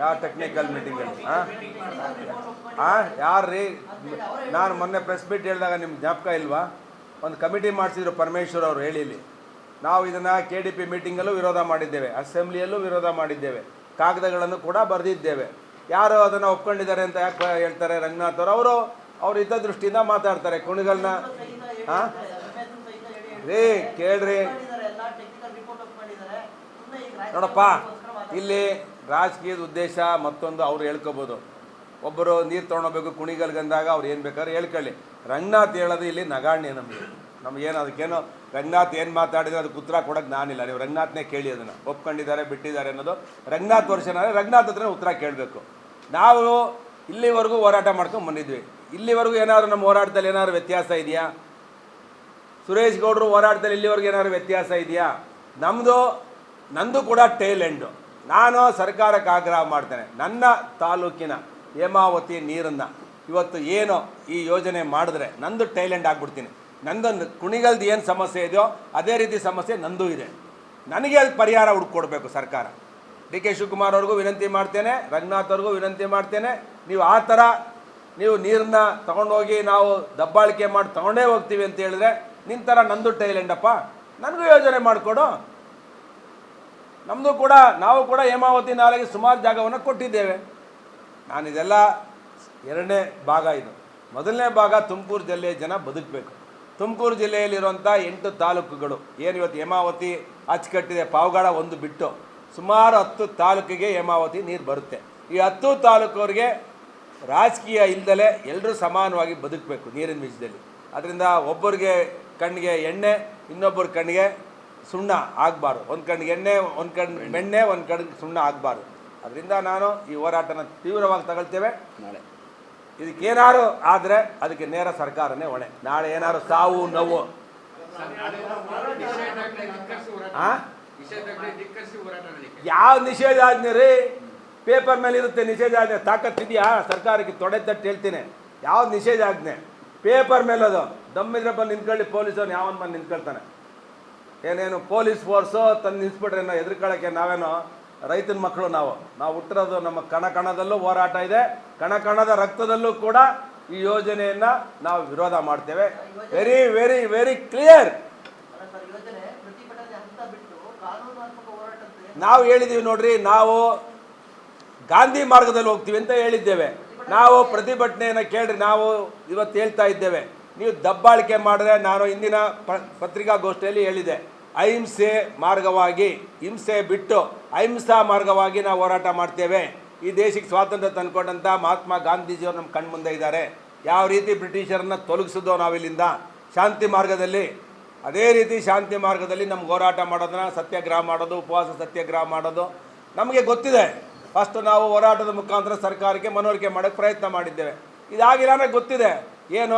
ಯಾವ ಟೆಕ್ನಿಕಲ್ ಮೀಟಿಂಗಲ್ಲಿ ಯಾರು ರೀ? ನಾನು ಮೊನ್ನೆ ಪ್ರೆಸ್ ಮೀಟ್ ಹೇಳಿದಾಗ ನಿಮ್ಗೆ ಜ್ಞಾಪಕ ಇಲ್ವಾ? ಒಂದು ಕಮಿಟಿ ಮಾಡಿಸಿದ್ರು ಪರಮೇಶ್ವರ್ ಅವರು ಹೇಳಿಲಿ. ನಾವು ಇದನ್ನು KDP ಮೀಟಿಂಗಲ್ಲೂ ವಿರೋಧ ಮಾಡಿದ್ದೇವೆ, ಅಸೆಂಬ್ಲಿಯಲ್ಲೂ ವಿರೋಧ ಮಾಡಿದ್ದೇವೆ, ಕಾಗದಗಳನ್ನು ಕೂಡ ಬರೆದಿದ್ದೇವೆ. ಯಾರು ಅದನ್ನು ಒಪ್ಕೊಂಡಿದ್ದಾರೆ ಅಂತ ಯಾಕೆ ಹೇಳ್ತಾರೆ? ರಂಗನಾಥ್ ಅವರು ಹಿತದೃಷ್ಟಿಯಿಂದ ಮಾತಾಡ್ತಾರೆ. ಕುಣಿಗಲ್ನ ರೀ ಕೇಳ್ರಿ ನೋಡಪ್ಪ, ಇಲ್ಲಿ ರಾಜಕೀಯದ ಉದ್ದೇಶ ಮತ್ತೊಂದು ಅವ್ರು ಹೇಳ್ಕೊಬೋದು. ಒಬ್ಬರು ನೀರು ತೊಗೊಂಡೋಗ್ಬೇಕು ಕುಣಿಗಲ್ಗಂದಾಗ ಅವ್ರು ಏನು ಬೇಕಾದ್ರೆ ಹೇಳ್ಕೊಳ್ಳಿ. ರಂಗನಾಥ್ ಹೇಳೋದು ಇಲ್ಲಿ ನಗಾಣ್ಯ. ನಮಗೇನು ಅದಕ್ಕೇನು ರಂಗನಾಥ್ ಏನು ಮಾತಾಡಿದ್ರೆ ಅದಕ್ಕೆ ಉತ್ತರ ಕೊಡೋಕ್ಕೆ ನಾನಿಲ್ಲ. ನೀವು ರಂಗನಾಥ್ನೇ ಕೇಳಿ, ಅದನ್ನು ಒಪ್ಕೊಂಡಿದ್ದಾರೆ ಬಿಟ್ಟಿದ್ದಾರೆ ಅನ್ನೋದು ರಂಗನಾಥ್ ವರ್ಷನ ರಂಗನಾಥ್ ಹತ್ರ ಉತ್ತರ ಕೇಳಬೇಕು. ನಾವು ಇಲ್ಲಿವರೆಗೂ ಹೋರಾಟ ಮಾಡ್ಕೊಂಡು ಬಂದಿದ್ವಿ. ಇಲ್ಲಿವರೆಗೂ ಏನಾದ್ರು ನಮ್ಮ ಹೋರಾಟದಲ್ಲಿ ಏನಾದ್ರು ವ್ಯತ್ಯಾಸ ಇದೆಯಾ? ಸುರೇಶ್ ಗೌಡರು ಹೋರಾಟದಲ್ಲಿ ಇಲ್ಲಿವರೆಗೂ ಏನಾದ್ರು ವ್ಯತ್ಯಾಸ ಇದೆಯಾ? ನಂದು ಕೂಡ ಟೇಲ್ ಎಂಡು. ನಾನು ಸರ್ಕಾರಕ್ಕೆ ಆಗ್ರಹ ಮಾಡ್ತೇನೆ, ನನ್ನ ತಾಲೂಕಿನ ಹೇಮಾವತಿ ನೀರನ್ನು ಇವತ್ತು ಏನು ಈ ಯೋಜನೆ ಮಾಡಿದ್ರೆ ನಂದು ಟೇಲ್ ಎಂಡ್ ಆಗಿಬಿಡ್ತೀನಿ. ನಂದೊಂದು ಕುಣಿಗಲ್ದು ಏನು ಸಮಸ್ಯೆ ಇದೆಯೋ ಅದೇ ರೀತಿ ಸಮಸ್ಯೆ ನಂದು ಇದೆ. ನನಗೆ ಅಲ್ಲಿ ಪರಿಹಾರ ಹುಡುಕೊಡ್ಬೇಕು ಸರ್ಕಾರ. DK ಶಿವಕುಮಾರ್ ಅವ್ರಿಗೂ ವಿನಂತಿ ಮಾಡ್ತೇನೆ, ರಂಗನಾಥ್ ಅವ್ರಿಗೂ ವಿನಂತಿ ಮಾಡ್ತೇನೆ. ನೀವು ಆ ಥರ ನೀವು ನೀರನ್ನ ತೊಗೊಂಡೋಗಿ ನಾವು ದಬ್ಬಾಳಿಕೆ ಮಾಡಿ ತೊಗೊಂಡೇ ಹೋಗ್ತೀವಿ ಅಂತ ಹೇಳಿದ್ರೆ ನಿನ್ನ ಥರ ನಂದು ಟೈಲ್ ಎಂಡಪ್ಪ, ನನಗೂ ಯೋಜನೆ ಮಾಡಿಕೊಡು. ನಮ್ಮದು ಕೂಡ ನಾವು ಕೂಡ ಹೇಮಾವತಿ ನಾಲೆಗೆ ಸುಮಾರು ಜಾಗವನ್ನು ಕೊಟ್ಟಿದ್ದೇವೆ. ನಾನಿದೆಲ್ಲ ಎರಡನೇ ಭಾಗ. ಇದು ಮೊದಲನೇ ಭಾಗ ತುಮಕೂರು ಜಿಲ್ಲೆಯ ಜನ ಬದುಕಬೇಕು. ತುಮಕೂರು ಜಿಲ್ಲೆಯಲ್ಲಿರುವಂಥ 8 ತಾಲೂಕುಗಳು ಏನು ಇವತ್ತು ಹೇಮಾವತಿ ಅಚ್ಚುಕಟ್ಟಿದೆ, ಪಾವಗಡ ಒಂದು ಬಿಟ್ಟು ಸುಮಾರು 10 ತಾಲೂಕಿಗೆ ಹೇಮಾವತಿ ನೀರು ಬರುತ್ತೆ. ಈ 10 ತಾಲೂಕವ್ರಿಗೆ ರಾಜಕೀಯ ಇಲ್ದಲೆ ಎಲ್ಲರೂ ಸಮಾನವಾಗಿ ಬದುಕಬೇಕು ನೀರಿನ ವಿಷಯದಲ್ಲಿ. ಅದರಿಂದ ಒಬ್ಬರಿಗೆ ಕಣ್ಣಿಗೆ ಎಣ್ಣೆ, ಇನ್ನೊಬ್ಬರ ಕಣ್ಣಿಗೆ ಸುಣ್ಣ ಆಗಬಾರ್ದು. ಒಂದು ಕಣ್ಣಿಗೆ ಎಣ್ಣೆ, ಒಂದು ಕಣ್ಣು ಬೆಣ್ಣೆ, ಒಂದು ಕಣ್ಣಿಗೆ ಸುಣ್ಣ ಆಗಬಾರ್ದು. ಅದರಿಂದ ನಾನು ಈ ಹೋರಾಟನ ತೀವ್ರವಾಗಿ ತಗೊಳ್ತೇವೆ. ನಾಳೆ ಇದಕ್ಕೇನಾದ್ರು ಆದರೆ ಅದಕ್ಕೆ ನೇರ ಸರ್ಕಾರನೇ ಹೊಣೆ. ನಾಳೆ ಏನಾದ್ರು ಸಾವು ನೋವು ಯಾವ ನಿಷೇಧಾಜ್ಞೆ ರೀ? ಪೇಪರ್ ಮೇಲೆ ಇರುತ್ತೆ ನಿಷೇಧಾಜ್ಞೆ. ತಾಕತ್ತಿದೆಯಾ ಸರ್ಕಾರಕ್ಕೆ? ತೊಡೆ ತಟ್ಟು ಹೇಳ್ತೀನಿ, ಯಾವ ನಿಷೇಧಾಜ್ಞೆ ಪೇಪರ್ ಮೇಲೆ ಅದು ದಮ್ಮಿದ್ರೆ ಬಂದು ನಿಂತ್ಕೊಳ್ಳಿ. ಪೊಲೀಸವ್ನು ಯಾವನ್ ಬಂದು ನಿಂತ್ಕೊಳ್ತಾನೆ? ಏನೇನು ಪೊಲೀಸ್ ಫೋರ್ಸು ತಂದು ನಿಲ್ಸ್ಬಿಟ್ರೆ ನಾವು ಎದುರ್ಕೊಳ್ಳೋಕ್ಕೆ ನಾವೇನೋ ರೈತನ ಮಕ್ಕಳು. ನಾವು ಹುಟ್ಟಿರೋದು ನಮ್ಮ ಕಣದಲ್ಲೂ ಹೋರಾಟ ಇದೆ, ಕಣದ ರಕ್ತದಲ್ಲೂ ಕೂಡ ಈ ಯೋಜನೆಯನ್ನು ನಾವು ವಿರೋಧ ಮಾಡ್ತೇವೆ. Very very very clear. ನಾವು ಹೇಳಿದ್ದೀವಿ ನೋಡ್ರಿ, ನಾವು ಗಾಂಧಿ ಮಾರ್ಗದಲ್ಲಿ ಹೋಗ್ತೀವಿ ಅಂತ ಹೇಳಿದ್ದೇವೆ. ನಾವು ಪ್ರತಿಭಟನೆಯನ್ನು ಕೇಳ್ರಿ, ನಾವು ಇವತ್ತು ಹೇಳ್ತಾ ಇದ್ದೇವೆ, ನೀವು ದಬ್ಬಾಳಿಕೆ ಮಾಡಿದ್ರೆ ನಾನು ಇಂದಿನ ಪತ್ರಿಕಾಗೋಷ್ಠಿಯಲ್ಲಿ ಹೇಳಿದೆ, ಅಹಿಂಸೆ ಮಾರ್ಗವಾಗಿ, ಹಿಂಸೆ ಬಿಟ್ಟು ಅಹಿಂಸಾ ಮಾರ್ಗವಾಗಿ ನಾವು ಹೋರಾಟ ಮಾಡ್ತೇವೆ. ಈ ದೇಶಕ್ಕೆ ಸ್ವಾತಂತ್ರ್ಯ ತಂದುಕೊಂಡಂಥ ಮಹಾತ್ಮ ಗಾಂಧೀಜಿಯವರು ನಮ್ಮ ಕಣ್ಣು ಮುಂದೆ ಇದ್ದಾರೆ. ಯಾವ ರೀತಿ ಬ್ರಿಟಿಷರನ್ನ ತೊಲಗಿಸಿದೋ ನಾವಿಲ್ಲಿಂದ ಶಾಂತಿ ಮಾರ್ಗದಲ್ಲಿ, ಅದೇ ರೀತಿ ಶಾಂತಿ ಮಾರ್ಗದಲ್ಲಿ ನಮ್ಗೆ ಹೋರಾಟ ಮಾಡೋದನ್ನ, ಸತ್ಯಾಗ್ರಹ ಮಾಡೋದು, ಉಪವಾಸ ಸತ್ಯಾಗ್ರಹ ಮಾಡೋದು ನಮಗೆ ಗೊತ್ತಿದೆ. ಫಸ್ಟ್ ನಾವು ಹೋರಾಟದ ಮುಖಾಂತರ ಸರ್ಕಾರಕ್ಕೆ ಮನವರಿಕೆ ಮಾಡೋಕ್ಕೆ ಪ್ರಯತ್ನ ಮಾಡಿದ್ದೇವೆ. ಇದಾಗಿಲ್ಲ ಅಂದರೆ ಗೊತ್ತಿದೆ, ಏನು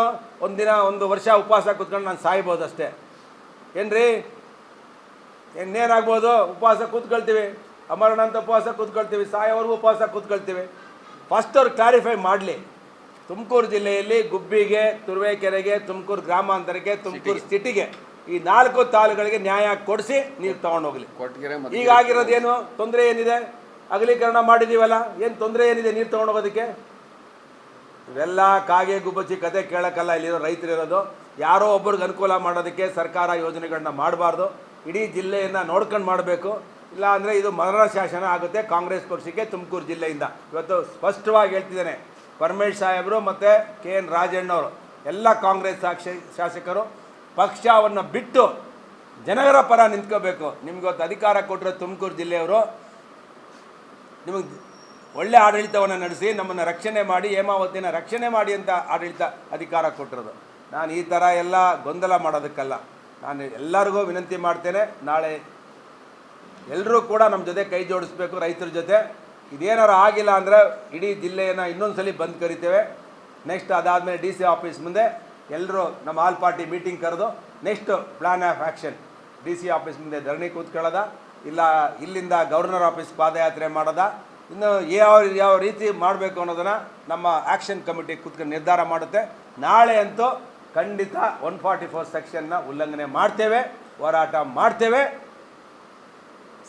ಒಂದು ವರ್ಷ ಉಪವಾಸ ಕೂತ್ಕೊಂಡು ನಾನು ಸಾಯ್ಬೋದು ಅಷ್ಟೇ. ಏನ್ರಿ ಇನ್ನೇನಾಗ್ಬೋದು? ಉಪವಾಸ ಕೂತ್ಕೊಳ್ತೀವಿ, ಅಮರನಾಥ ಉಪವಾಸ ಕೂತ್ಕೊಳ್ತೀವಿ, ಸಾಯೋವರೆಗೂ ಉಪವಾಸ ಕೂತ್ಕೊಳ್ತೀವಿ. ಫಸ್ಟ್ ಅವ್ರು ಕ್ಲಾರಿಫೈ ಮಾಡಲಿ. ತುಮಕೂರು ಜಿಲ್ಲೆಯಲ್ಲಿ ಗುಬ್ಬಿಗೆ, ತುರುವೇಕೆರೆಗೆ, ತುಮಕೂರು ಗ್ರಾಮಾಂತರಕ್ಕೆ, ತುಮಕೂರು ಸಿಟಿಗೆ ಈ 4 ತಾಲೂಕುಗಳಿಗೆ ನ್ಯಾಯ ಕೊಡಿಸಿ ನೀರು ತೊಗೊಂಡೋಗ್ಲಿ. ಈಗಾಗಿರೋದೇನು ತೊಂದರೆ ಏನಿದೆ? ಅಗಲೀಕರಣ ಮಾಡಿದ್ದೀವಲ್ಲ, ಏನು ತೊಂದರೆ ಏನಿದೆ ನೀರು ತೊಗೊಂಡೋಗೋದಕ್ಕೆ? ಇವೆಲ್ಲ ಕಾಗೆ ಗುಬ್ಬಚ್ಚಿ ಕತೆ ಕೇಳೋಕ್ಕಲ್ಲ ಇಲ್ಲಿರೋ ರೈತರಿರೋದು. ಯಾರೋ ಒಬ್ರಿಗೆ ಅನುಕೂಲ ಮಾಡೋದಕ್ಕೆ ಸರ್ಕಾರ ಯೋಜನೆಗಳನ್ನ ಮಾಡಬಾರ್ದು. ಇಡೀ ಜಿಲ್ಲೆಯನ್ನು ನೋಡ್ಕೊಂಡು ಮಾಡಬೇಕು. ಇಲ್ಲ ಅಂದರೆ ಇದು ಮರಣ ಶಾಸನ ಆಗುತ್ತೆ ಕಾಂಗ್ರೆಸ್ ಪಕ್ಷಕ್ಕೆ ತುಮಕೂರು ಜಿಲ್ಲೆಯಿಂದ. ಇವತ್ತು ಸ್ಪಷ್ಟವಾಗಿ ಹೇಳ್ತಿದ್ದೇನೆ, ಪರಮೇಶ್ ಸಾಹೇಬರು ಮತ್ತು KN ರಾಜಣ್ಣವರು ಎಲ್ಲ ಕಾಂಗ್ರೆಸ್ ಶಾಸಕರು ಪಕ್ಷವನ್ನು ಬಿಟ್ಟು ಜನಗರ ಪರ ನಿಂತ್ಕೋಬೇಕು. ನಿಮ್ಗೊತ್ತು ಅಧಿಕಾರ ಕೊಟ್ಟರೆ ತುಮಕೂರು ಜಿಲ್ಲೆಯವರು ನಿಮಗೆ ಒಳ್ಳೆ ಆಡಳಿತವನ್ನು ನಡೆಸಿ ನಮ್ಮನ್ನು ರಕ್ಷಣೆ ಮಾಡಿ, ಹೇಮಾವತಿನ ರಕ್ಷಣೆ ಮಾಡಿ ಅಂತ ಅಧಿಕಾರ ಕೊಟ್ಟಿರೋದು. ನಾನು ಈ ಥರ ಎಲ್ಲ ಗೊಂದಲ ಮಾಡೋದಕ್ಕಲ್ಲ. ನಾನು ಎಲ್ಲರಿಗೂ ವಿನಂತಿ ಮಾಡ್ತೇನೆ, ನಾಳೆ ಎಲ್ಲರೂ ಕೂಡ ನಮ್ಮ ಜೊತೆ ಕೈ ಜೋಡಿಸ್ಬೇಕು ರೈತರ ಜೊತೆ. ಇದೇನಾರು ಆಗಿಲ್ಲ ಅಂದರೆ ಇಡೀ ಜಿಲ್ಲೆಯನ್ನು ಇನ್ನೊಂದು ಸಲ ಬಂದು ಕರಿತೇವೆ. ನೆಕ್ಸ್ಟ್ ಅದಾದಮೇಲೆ DC ಆಫೀಸ್ ಮುಂದೆ ಎಲ್ಲರೂ ನಮ್ಮ ಆಲ್ ಪಾರ್ಟಿ ಮೀಟಿಂಗ್ ಕರೆದು next plan of action DC office ಮುಂದೆ ಧರಣಿ ಕೂತ್ಕೊಳ್ಳೋದ, ಇಲ್ಲ ಇಲ್ಲಿಂದ ಗವರ್ನರ್ ಆಫೀಸ್ ಪಾದಯಾತ್ರೆ ಮಾಡೋದ, ಇನ್ನು ಯಾವ ರೀತಿ ಮಾಡಬೇಕು ಅನ್ನೋದನ್ನು ನಮ್ಮ ಆ್ಯಕ್ಷನ್ ಕಮಿಟಿ ಕೂತ್ಕೊಂಡು ನಿರ್ಧಾರ ಮಾಡುತ್ತೆ. ನಾಳೆ ಅಂತೂ ಖಂಡಿತ 144 ಸೆಕ್ಷನ್ನ ಉಲ್ಲಂಘನೆ ಮಾಡ್ತೇವೆ, ಹೋರಾಟ ಮಾಡ್ತೇವೆ,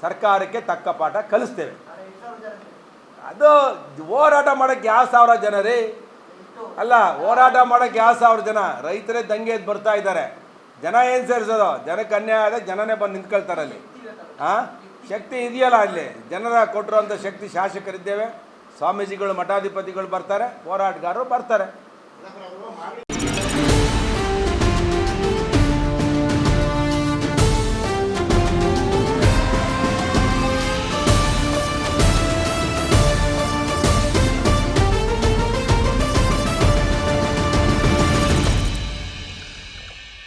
ಸರ್ಕಾರಕ್ಕೆ ತಕ್ಕ ಪಾಠ ಕಲಿಸ್ತೇವೆ. ಅದು ಹೋರಾಟ ಮಾಡೋಕ್ಕೆ ಯಾವ ಸಾವಿರ ಜನ ರೀ? ಅಲ್ಲ, ಹೋರಾಟ ಮಾಡೋಕ್ಕೆ ಯಾವ ಸಾವಿರ ಜನ? ರೈತರೇ ದಂಗೆ ಎದ್ದು ಬರ್ತಾ ಇದ್ದಾರೆ. ಜನ ಏನು ಸೇರಿಸೋದು? ಜನಕ್ಕೆ ಅನ್ಯಾಯ ಆದಾಗ ಜನನೇ ಬಂದು ನಿಂತ್ಕೊಳ್ತಾರೆ ಅಲ್ಲಿ. ಹಾಂ, ಶಕ್ತಿ ಇದೆಯಲ್ಲ ಅಲ್ಲಿ, ಜನರ ಕೊಟ್ಟಿರೋಂಥ ಶಕ್ತಿ. ಶಾಸಕರಿದ್ದೇವೆ, ಸ್ವಾಮೀಜಿಗಳು ಮಠಾಧಿಪತಿಗಳು ಬರ್ತಾರೆ, ಹೋರಾಟಗಾರರು ಬರ್ತಾರೆ.